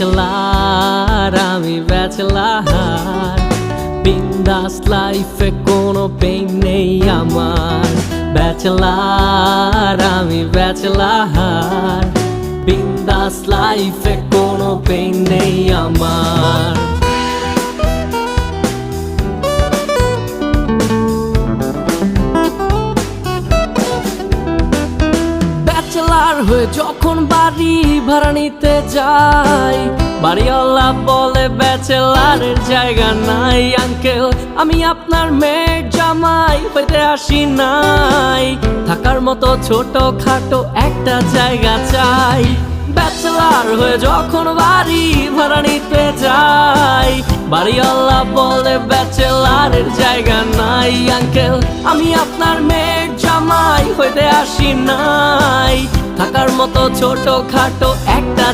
Bachelor, আমি bachelor, বিন্দাস লাইফে কোনো পেইন নেই আমার। ব্যাচেলার, আমি ব্যাচেলার, বিন্দাস লাইফে কোনো পেইন নেই আমার। ব্যাচেলার হয়ে যখন বাড়ি ভাড়া নিতে যাই, বাড়িওয়ালা বলে ব্যাচেলারের জায়গা নাই। আঙ্কেল, আমি আপনার মেয়ের জামাই হইতে আসি নাই, থাকার মতো ছোট খাটো একটা জায়গা চাই। ব্যাচেলার হয়ে যখন বাড়ি ভাড়া নিতে যাই, বাড়িওয়ালা বলে ব্যাচেলারের জায়গা নাই। আঙ্কেল, আমি আপনার মেয়ের জামাই হইতে আসি নাই, থাকার মতো ছোট খাটো একটা